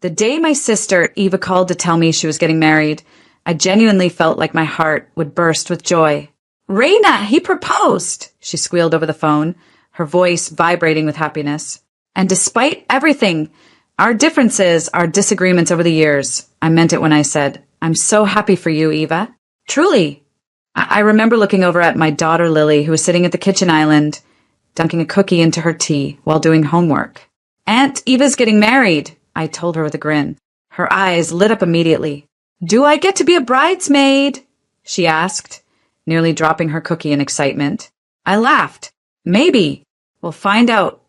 The day my sister, Eva, called to tell me she was getting married, I genuinely felt like my heart would burst with joy. "Reina, he proposed!" she squealed over the phone, her voice vibrating with happiness. And despite everything, our differences, our disagreements over the years, I meant it when I said, "I'm so happy for you, Eva." Truly. I remember looking over at my daughter Lily, who was sitting at the kitchen island, dunking a cookie into her tea while doing homework. "Aunt Eva's getting married," I told her with a grin. Her eyes lit up immediately. "Do I get to be a bridesmaid?" she asked, nearly dropping her cookie in excitement. I laughed. "Maybe. We'll find out."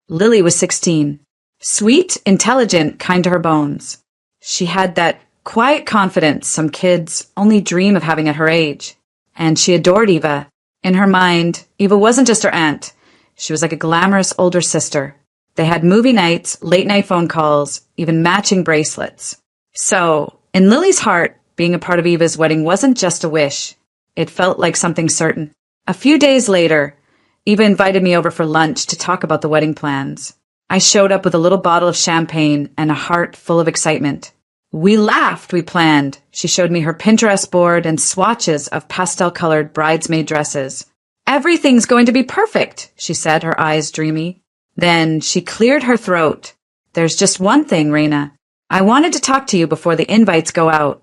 Lily was 16. Sweet, intelligent, kind to her bones. She had that quiet confidence some kids only dream of having at her age. And she adored Eva. In her mind, Eva wasn't just her aunt. She was like a glamorous older sister. They had movie nights, late-night phone calls, even matching bracelets. So, in Lily's heart, being a part of Eva's wedding wasn't just a wish. It felt like something certain. A few days later, Eva invited me over for lunch to talk about the wedding plans. I showed up with a little bottle of champagne and a heart full of excitement. We laughed, we planned. She showed me her Pinterest board and swatches of pastel-colored bridesmaid dresses. "Everything's going to be perfect," she said, her eyes dreamy. Then she cleared her throat. "There's just one thing, Reina. I wanted to talk to you before the invites go out."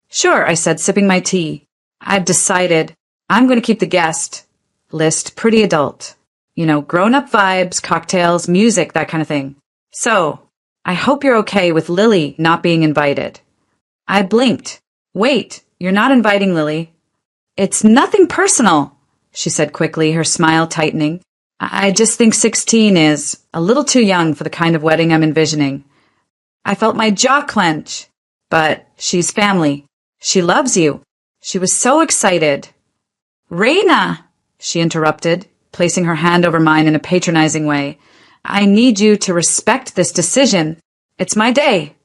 "Sure," I said, sipping my tea. "I've decided I'm going to keep the guest list pretty adult. You know, grown-up vibes, cocktails, music, that kind of thing. So, I hope you're okay with Lily not being invited." I blinked. "Wait, you're not inviting Lily?" "It's nothing personal," she said quickly, her smile tightening. "I just think 16 is a little too young for the kind of wedding I'm envisioning." I felt my jaw clench. "But she's family. She loves you." She was so excited. "Reina," she interrupted, placing her hand over mine in a patronizing way. "I need you to respect this decision. It's my day."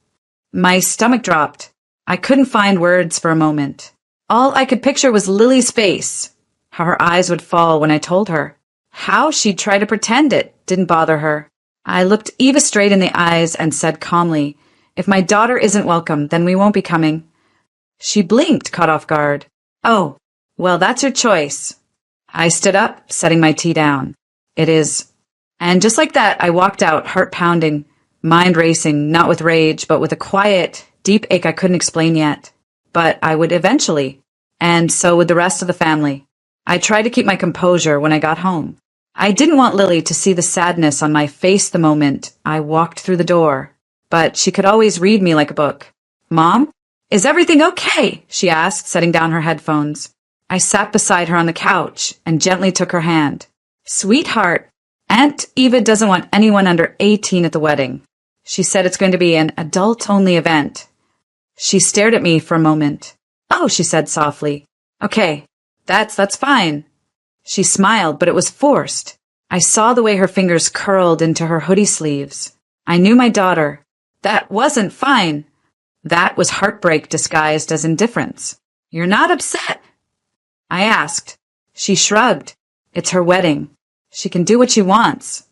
My stomach dropped. I couldn't find words for a moment. All I could picture was Lily's face, how her eyes would fall when I told her, how she'd try to pretend it didn't bother her. I looked Eva straight in the eyes and said calmly, "If my daughter isn't welcome, then we won't be coming." She blinked, caught off guard. "Oh, well, that's your choice." I stood up, setting my tea down. "It is." And just like that, I walked out, heart pounding, mind racing, not with rage, but with a quiet, deep ache I couldn't explain yet. But I would eventually. And so would the rest of the family. I tried to keep my composure when I got home. I didn't want Lily to see the sadness on my face the moment I walked through the door. But she could always read me like a book. "Mom, is everything okay?" she asked, setting down her headphones. I sat beside her on the couch and gently took her hand. "Sweetheart, Aunt Eva doesn't want anyone under 18 at the wedding. She said it's going to be an adult-only event." She stared at me for a moment. "Oh," she said softly. "Okay, that's fine." She smiled, but it was forced. I saw the way her fingers curled into her hoodie sleeves. I knew my daughter. That wasn't fine. That was heartbreak disguised as indifference. "You're not upset?" I asked. She shrugged. "It's her wedding. She can do what she wants."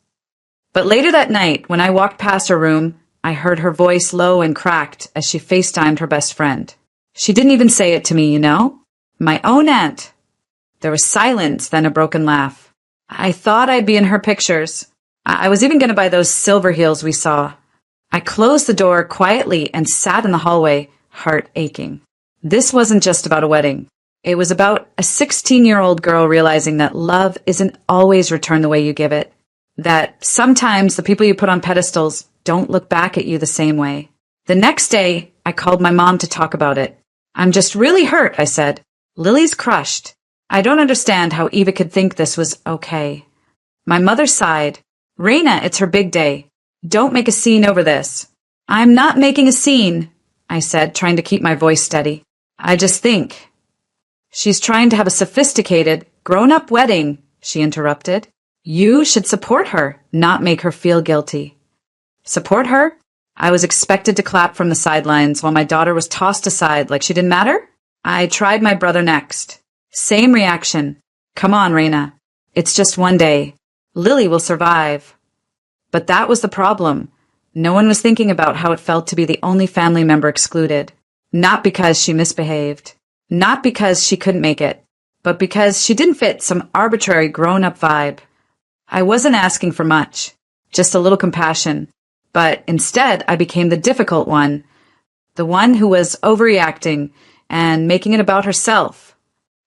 But later that night, when I walked past her room, I heard her voice low and cracked as she FaceTimed her best friend. She didn't even say it to me, you know? My own aunt. There was silence, then a broken laugh. "I thought I'd be in her pictures. I was even going to buy those silver heels we saw." I closed the door quietly and sat in the hallway, heart aching. This wasn't just about a wedding. It was about a 16-year-old girl realizing that love isn't always returned the way you give it. That sometimes the people you put on pedestals don't look back at you the same way. The next day, I called my mom to talk about it. "I'm just really hurt," I said. "Lily's crushed. I don't understand how Eva could think this was okay." My mother sighed. "Reina, it's her big day. Don't make a scene over this." "I'm not making a scene," I said, trying to keep my voice steady. "I just think." "She's trying to have a sophisticated, grown-up wedding," she interrupted. "You should support her, not make her feel guilty." Support her? I was expected to clap from the sidelines while my daughter was tossed aside like she didn't matter? I tried my brother next. Same reaction. "Come on, Reina. It's just one day. Lily will survive." But that was the problem. No one was thinking about how it felt to be the only family member excluded. Not because she misbehaved. Not because she couldn't make it. But because she didn't fit some arbitrary grown-up vibe. I wasn't asking for much. Just a little compassion. But instead, I became the difficult one. The one who was overreacting and making it about herself.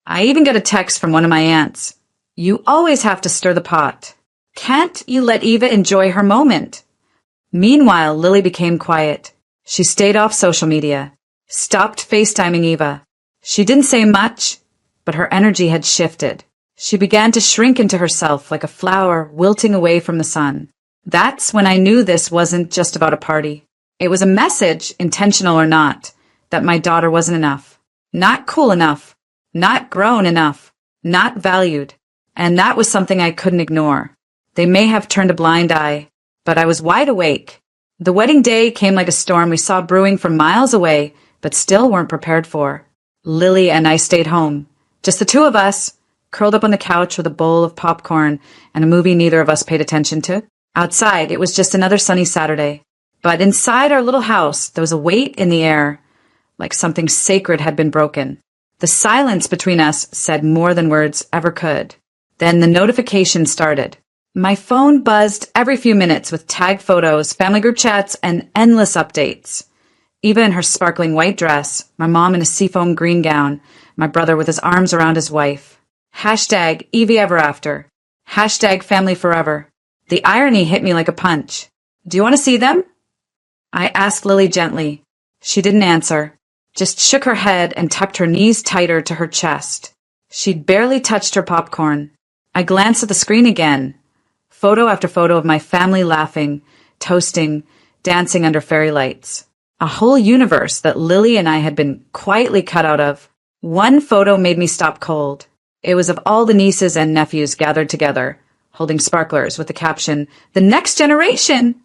I even got a text from one of my aunts. You always have to stir the pot. Can't you let Eva enjoy her moment? Meanwhile, Lily became quiet. She stayed off social media. Stopped FaceTiming Eva. She didn't say much, but her energy had shifted. She began to shrink into herself like a flower wilting away from the sun. That's when I knew this wasn't just about a party. It was a message, intentional or not, that my daughter wasn't enough. Not cool enough. Not grown enough. Not valued. And that was something I couldn't ignore. They may have turned a blind eye, but I was wide awake. The wedding day came like a storm we saw brewing from miles away, but still weren't prepared for. Lily and I stayed home. Just the two of us, curled up on the couch with a bowl of popcorn and a movie neither of us paid attention to. Outside, it was just another sunny Saturday. But inside our little house, there was a weight in the air, like something sacred had been broken. The silence between us said more than words ever could. Then the notification started. My phone buzzed every few minutes with tag photos, family group chats, and endless updates. Eva in her sparkling white dress, my mom in a seafoam green gown, my brother with his arms around his wife. Hashtag Evie ever after. Hashtag family forever. The irony hit me like a punch. Do you want to see them? I asked Lily gently. She didn't answer, just shook her head and tucked her knees tighter to her chest. She'd barely touched her popcorn. I glanced at the screen again. Photo after photo of my family laughing, toasting, dancing under fairy lights. A whole universe that Lily and I had been quietly cut out of. One photo made me stop cold. It was of all the nieces and nephews gathered together, holding sparklers with the caption, "The next generation!"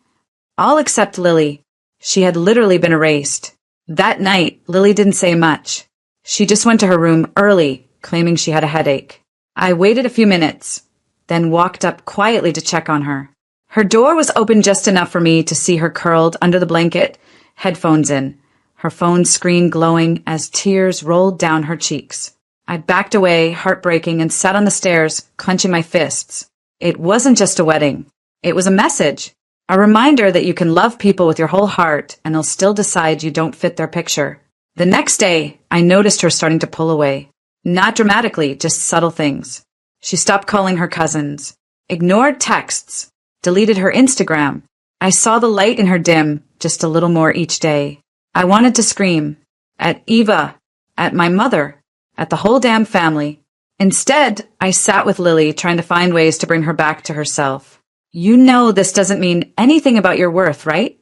All except Lily. She had literally been erased. That night, Lily didn't say much. She just went to her room early, claiming she had a headache. I waited a few minutes, then walked up quietly to check on her. Her door was open just enough for me to see her curled under the blanket, headphones in, her phone screen glowing as tears rolled down her cheeks. I backed away, heartbreaking, and sat on the stairs, clenching my fists. It wasn't just a wedding. It was a message. A reminder that you can love people with your whole heart and they'll still decide you don't fit their picture. The next day, I noticed her starting to pull away. Not dramatically, just subtle things. She stopped calling her cousins, ignored texts, deleted her Instagram. I saw the light in her dim just a little more each day. I wanted to scream. At Eva. At my mother. At the whole damn family. Instead, I sat with Lily trying to find ways to bring her back to herself. You know this doesn't mean anything about your worth, right?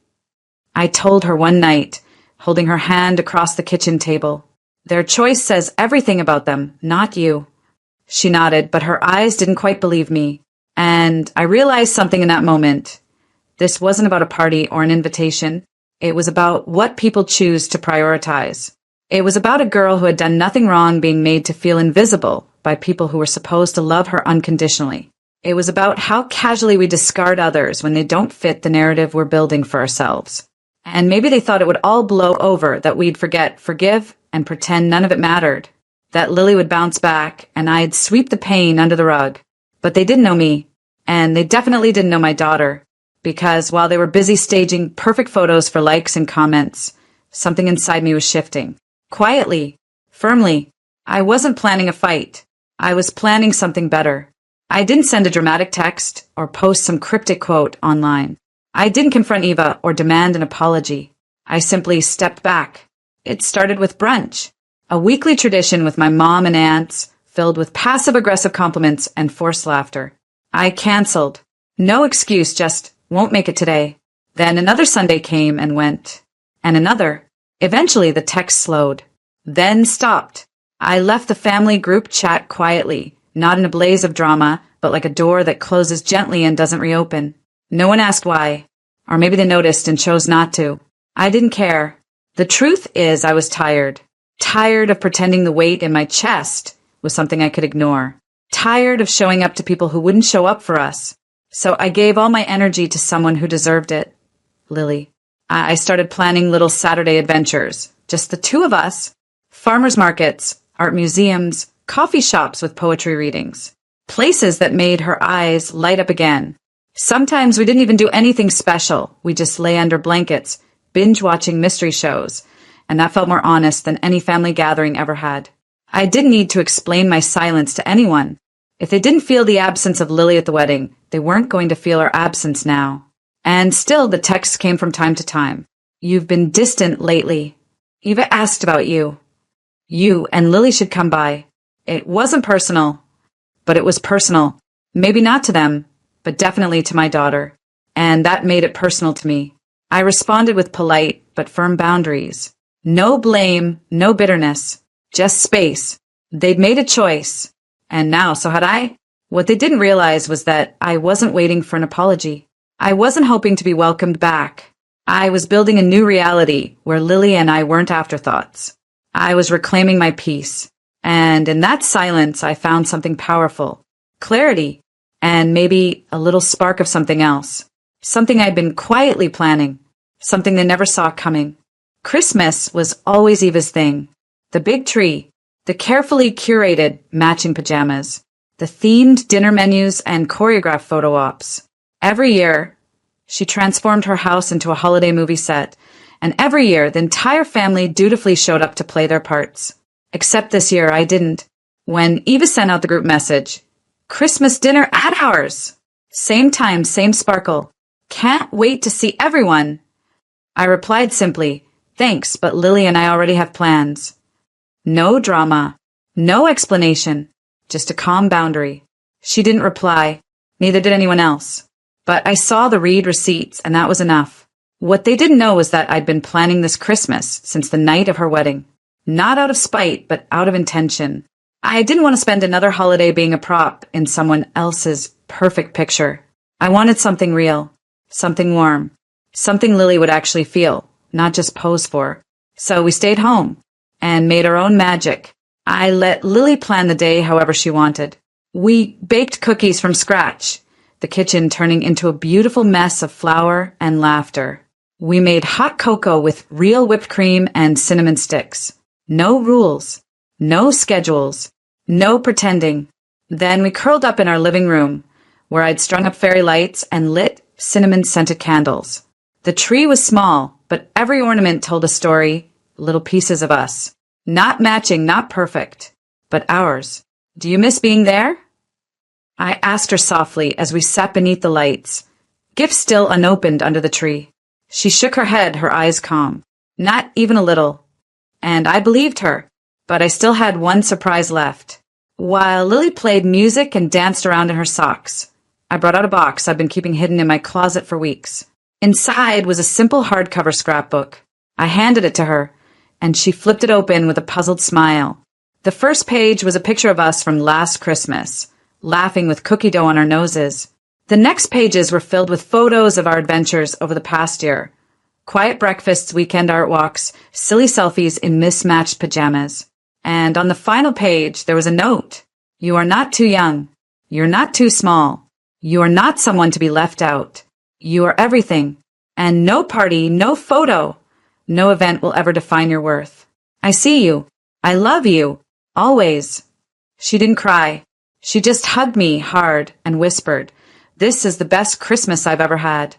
I told her one night, holding her hand across the kitchen table. Their choice says everything about them, not you. She nodded, but her eyes didn't quite believe me. And I realized something in that moment. This wasn't about a party or an invitation. It was about what people choose to prioritize. It was about a girl who had done nothing wrong being made to feel invisible by people who were supposed to love her unconditionally. It was about how casually we discard others when they don't fit the narrative we're building for ourselves. And maybe they thought it would all blow over, that we'd forget, forgive, and pretend none of it mattered. That Lily would bounce back, and I'd sweep the pain under the rug. But they didn't know me, and they definitely didn't know my daughter. Because while they were busy staging perfect photos for likes and comments, something inside me was shifting. Quietly, firmly. I wasn't planning a fight. I was planning something better. I didn't send a dramatic text or post some cryptic quote online. I didn't confront Eva or demand an apology. I simply stepped back. It started with brunch, a weekly tradition with my mom and aunts, filled with passive-aggressive compliments and forced laughter. I canceled. No excuse, just won't make it today. Then another Sunday came and went. And another. Eventually the text slowed. Then stopped. I left the family group chat quietly. Not in a blaze of drama, but like a door that closes gently and doesn't reopen. No one asked why. Or maybe they noticed and chose not to. I didn't care. The truth is I was tired. Tired of pretending the weight in my chest was something I could ignore. Tired of showing up to people who wouldn't show up for us. So I gave all my energy to someone who deserved it. Lily. I started planning little Saturday adventures. Just the two of us. Farmers markets, art museums, coffee shops with poetry readings. Places that made her eyes light up again. Sometimes we didn't even do anything special. We just lay under blankets, binge-watching mystery shows. And that felt more honest than any family gathering ever had. I didn't need to explain my silence to anyone. If they didn't feel the absence of Lily at the wedding, they weren't going to feel our absence now. And still, the texts came from time to time. You've been distant lately. Eva asked about you. You and Lily should come by. It wasn't personal, but it was personal. Maybe not to them, but definitely to my daughter. And that made it personal to me. I responded with polite but firm boundaries. No blame, no bitterness, just space. They'd made a choice. And now, so had I. What they didn't realize was that I wasn't waiting for an apology. I wasn't hoping to be welcomed back. I was building a new reality where Lily and I weren't afterthoughts. I was reclaiming my peace. And in that silence, I found something powerful. Clarity. And maybe a little spark of something else. Something I'd been quietly planning. Something they never saw coming. Christmas was always Eva's thing. The big tree. The carefully curated matching pajamas. The themed dinner menus and choreographed photo ops. Every year, she transformed her house into a holiday movie set, and every year the entire family dutifully showed up to play their parts. Except this year, I didn't. When Eva sent out the group message, "Christmas dinner at ours! Same time, same sparkle. Can't wait to see everyone!" I replied simply, "Thanks, but Lily and I already have plans." No drama, no explanation, just a calm boundary. She didn't reply, neither did anyone else. But I saw the read receipts, and that was enough. What they didn't know was that I'd been planning this Christmas since the night of her wedding. Not out of spite, but out of intention. I didn't want to spend another holiday being a prop in someone else's perfect picture. I wanted something real, something warm, something Lily would actually feel, not just pose for. So we stayed home and made our own magic. I let Lily plan the day however she wanted. We baked cookies from scratch, the kitchen turning into a beautiful mess of flour and laughter. We made hot cocoa with real whipped cream and cinnamon sticks. No rules, no schedules, no pretending. Then we curled up in our living room, where I'd strung up fairy lights and lit cinnamon-scented candles. The tree was small, but every ornament told a story, little pieces of us. Not matching, not perfect, but ours. Do you miss being there? I asked her softly as we sat beneath the lights, gifts still unopened under the tree. She shook her head, her eyes calm. Not even a little. And I believed her, but I still had one surprise left. While Lily played music and danced around in her socks, I brought out a box I'd been keeping hidden in my closet for weeks. Inside was a simple hardcover scrapbook. I handed it to her, and she flipped it open with a puzzled smile. The first page was a picture of us from last Christmas, laughing with cookie dough on our noses. The next pages were filled with photos of our adventures over the past year. Quiet breakfasts, weekend art walks, silly selfies in mismatched pajamas. And on the final page, there was a note. You are not too young. You're not too small. You are not someone to be left out. You are everything. And no party, no photo, no event will ever define your worth. I see you. I love you. Always. She didn't cry. She just hugged me hard and whispered, "This is the best Christmas I've ever had."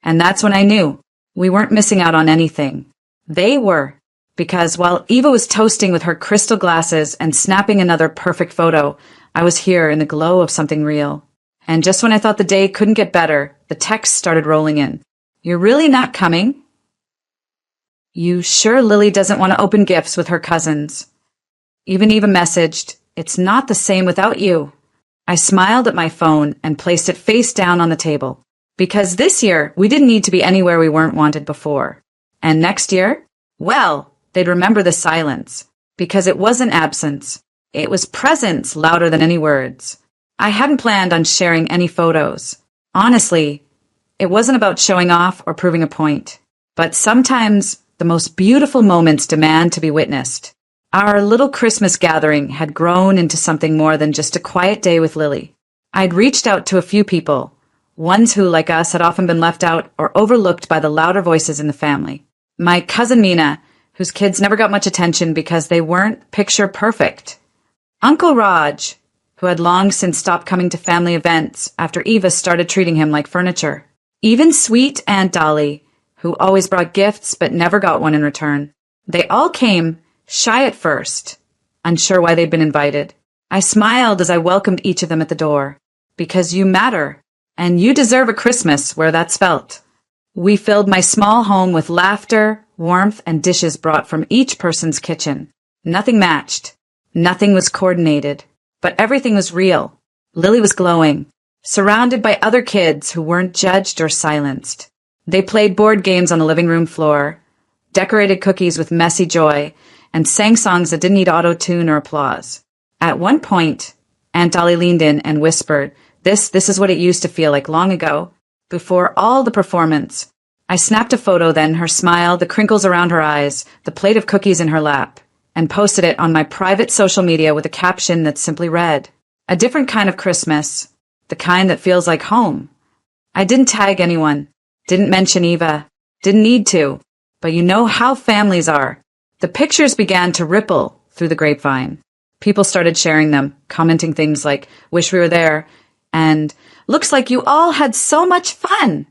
And that's when I knew we weren't missing out on anything. They were, because while Eva was toasting with her crystal glasses and snapping another perfect photo, I was here in the glow of something real. And just when I thought the day couldn't get better, the texts started rolling in. "You're really not coming? You sure Lily doesn't want to open gifts with her cousins?" Even Eva messaged, "It's not the same without you." I smiled at my phone and placed it face down on the table. Because this year, we didn't need to be anywhere we weren't wanted before. And next year? Well, they'd remember the silence. Because it wasn't absence. It was presence louder than any words. I hadn't planned on sharing any photos. Honestly, it wasn't about showing off or proving a point. But sometimes the most beautiful moments demand to be witnessed. Our little Christmas gathering had grown into something more than just a quiet day with Lily. I'd reached out to a few people, ones who, like us, had often been left out or overlooked by the louder voices in the family. My cousin Mina, whose kids never got much attention because they weren't picture perfect. Uncle Raj, who had long since stopped coming to family events after Eva started treating him like furniture. Even sweet Aunt Dolly, who always brought gifts but never got one in return. They all came, shy at first, unsure why they'd been invited. I smiled as I welcomed each of them at the door. Because you matter, and you deserve a Christmas where that's felt. We filled my small home with laughter, warmth, and dishes brought from each person's kitchen. Nothing matched. Nothing was coordinated. But everything was real. Lily was glowing, surrounded by other kids who weren't judged or silenced. They played board games on the living room floor, decorated cookies with messy joy, and sang songs that didn't need auto-tune or applause. At one point, Aunt Dolly leaned in and whispered, This is what it used to feel like long ago, before all the performance. I snapped a photo then, her smile, the crinkles around her eyes, the plate of cookies in her lap, and posted it on my private social media with a caption that simply read, A different kind of Christmas, the kind that feels like home. I didn't tag anyone, didn't mention Eva, didn't need to, but you know how families are. The pictures began to ripple through the grapevine. People started sharing them, commenting things like, Wish we were there, and looks like you all had so much fun.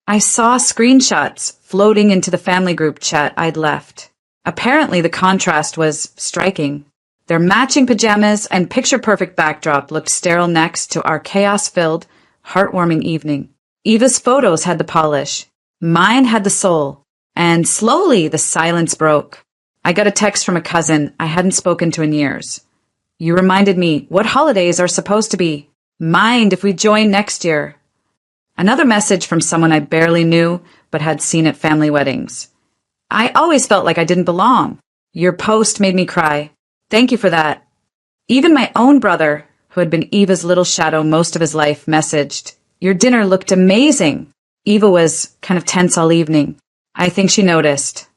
I saw screenshots floating into the family group chat I'd left. Apparently the contrast was striking. Their matching pajamas and picture-perfect backdrop looked sterile next to our chaos-filled, heartwarming evening. Eva's photos had the polish. Mine had the soul. And slowly the silence broke. I got a text from a cousin I hadn't spoken to in years. You reminded me what holidays are supposed to be. Mind if we join next year. Another message from someone I barely knew but had seen at family weddings. I always felt like I didn't belong. Your post made me cry. Thank you for that. Even my own brother, who had been Eva's little shadow most of his life, messaged, Your dinner looked amazing. Eva was kind of tense all evening. I think she noticed.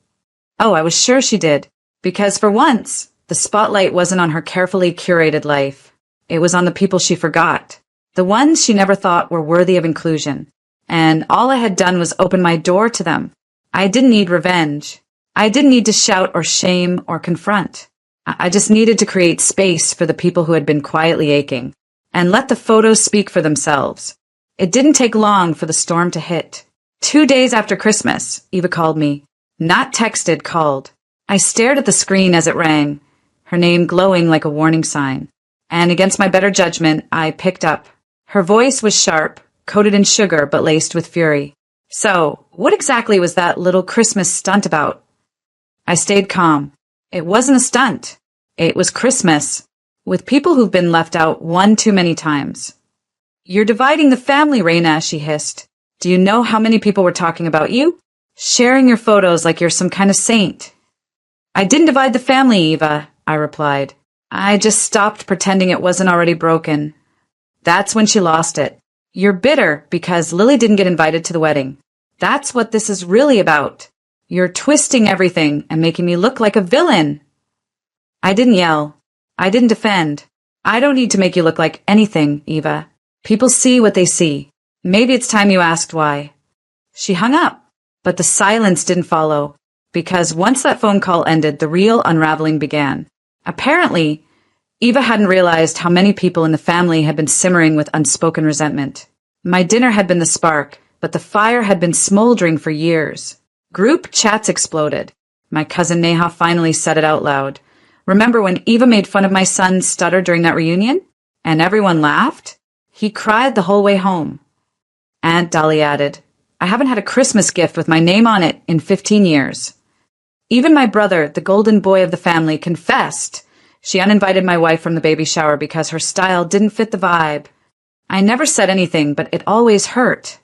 Oh, I was sure she did. Because for once, the spotlight wasn't on her carefully curated life. It was on the people she forgot. The ones she never thought were worthy of inclusion. And all I had done was open my door to them. I didn't need revenge. I didn't need to shout or shame or confront. I just needed to create space for the people who had been quietly aching and let the photos speak for themselves. It didn't take long for the storm to hit. 2 days after Christmas, Eva called me. Not texted, called. I stared at the screen as it rang, her name glowing like a warning sign. And against my better judgment, I picked up. Her voice was sharp, coated in sugar but laced with fury. So, what exactly was that little Christmas stunt about? I stayed calm. It wasn't a stunt. It was Christmas, with people who've been left out one too many times. You're dividing the family, Reina, she hissed. Do you know how many people were talking about you? Sharing your photos like you're some kind of saint. I didn't divide the family, Eva, I replied. I just stopped pretending it wasn't already broken. That's when she lost it. You're bitter because Lily didn't get invited to the wedding. That's what this is really about. You're twisting everything and making me look like a villain. I didn't yell. I didn't defend. I don't need to make you look like anything, Eva. People see what they see. Maybe it's time you asked why. She hung up, but the silence didn't follow, because once that phone call ended, the real unraveling began. Apparently, Eva hadn't realized how many people in the family had been simmering with unspoken resentment. My dinner had been the spark, but the fire had been smoldering for years. Group chats exploded. My cousin Neha finally said it out loud. Remember when Eva made fun of my son's stutter during that reunion? And everyone laughed? He cried the whole way home. Aunt Dolly added, I haven't had a Christmas gift with my name on it in 15 years. Even my brother, the golden boy of the family, confessed she uninvited my wife from the baby shower because her style didn't fit the vibe. I never said anything, but it always hurt.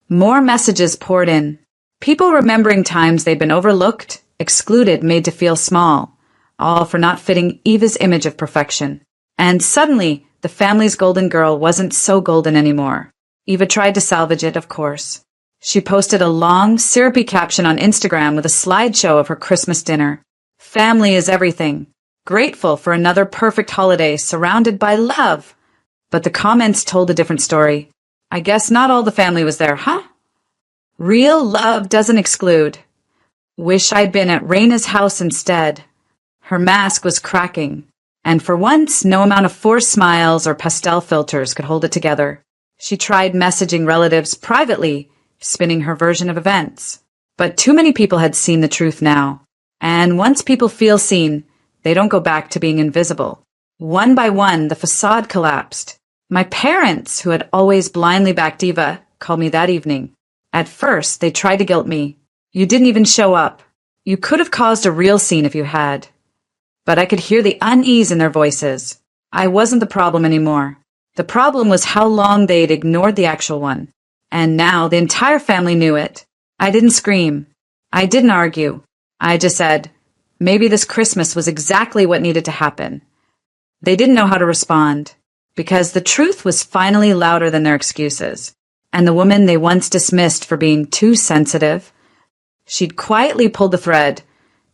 More messages poured in. People remembering times they'd been overlooked, excluded, made to feel small, all for not fitting Eva's image of perfection. And suddenly, the family's golden girl wasn't so golden anymore. Eva tried to salvage it, of course. She posted a long, syrupy caption on Instagram with a slideshow of her Christmas dinner. Family is everything. Grateful for another perfect holiday surrounded by love. But the comments told a different story. I guess not all the family was there, huh? Real love doesn't exclude. Wish I'd been at Raina's house instead. Her mask was cracking, and for once, no amount of forced smiles or pastel filters could hold it together. She tried messaging relatives privately, spinning her version of events. But too many people had seen the truth now. And once people feel seen, they don't go back to being invisible. One by one, the facade collapsed. My parents, who had always blindly backed Eva, called me that evening. At first, they tried to guilt me. You didn't even show up. You could have caused a real scene if you had. But I could hear the unease in their voices. I wasn't the problem anymore. The problem was how long they'd ignored the actual one. And now the entire family knew it. I didn't scream. I didn't argue. I just said, maybe this Christmas was exactly what needed to happen. They didn't know how to respond, because the truth was finally louder than their excuses. And the woman they once dismissed for being too sensitive, she'd quietly pulled the thread,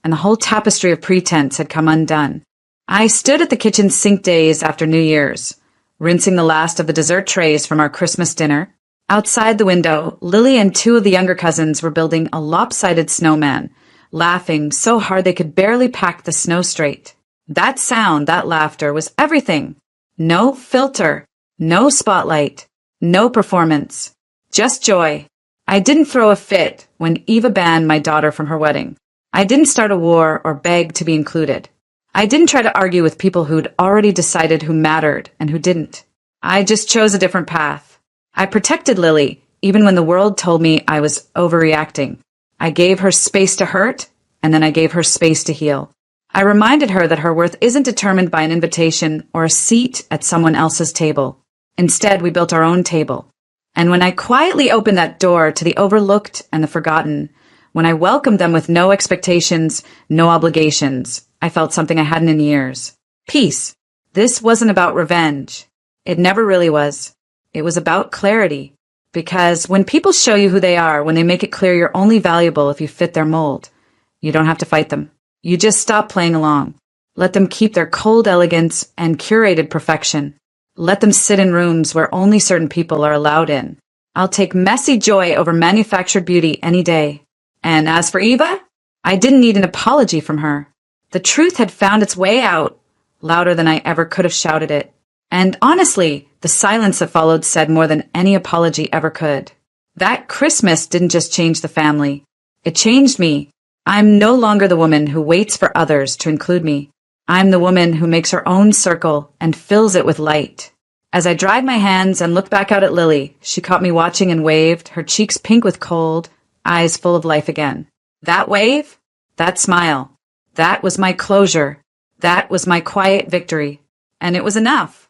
and the whole tapestry of pretense had come undone. I stood at the kitchen sink days after New Year's, rinsing the last of the dessert trays from our Christmas dinner. Outside the window, Lily and two of the younger cousins were building a lopsided snowman, laughing so hard they could barely pack the snow straight. That sound, that laughter, was everything. No filter, no spotlight, no performance, just joy. I didn't throw a fit when Eva banned my daughter from her wedding. I didn't start a war or beg to be included. I didn't try to argue with people who'd already decided who mattered and who didn't. I just chose a different path. I protected Lily, even when the world told me I was overreacting. I gave her space to hurt, and then I gave her space to heal. I reminded her that her worth isn't determined by an invitation or a seat at someone else's table. Instead, we built our own table. And when I quietly opened that door to the overlooked and the forgotten, when I welcomed them with no expectations, no obligations, I felt something I hadn't in years. Peace. This wasn't about revenge. It never really was. It was about clarity. Because when people show you who they are, when they make it clear you're only valuable if you fit their mold, you don't have to fight them. You just stop playing along. Let them keep their cold elegance and curated perfection. Let them sit in rooms where only certain people are allowed in. I'll take messy joy over manufactured beauty any day. And as for Eva, I didn't need an apology from her. The truth had found its way out, louder than I ever could have shouted it. And honestly, the silence that followed said more than any apology ever could. That Christmas didn't just change the family. It changed me. I'm no longer the woman who waits for others to include me. I'm the woman who makes her own circle and fills it with light. As I dried my hands and looked back out at Lily, she caught me watching and waved, her cheeks pink with cold, eyes full of life again. That wave, that smile, that was my closure. That was my quiet victory. And it was enough.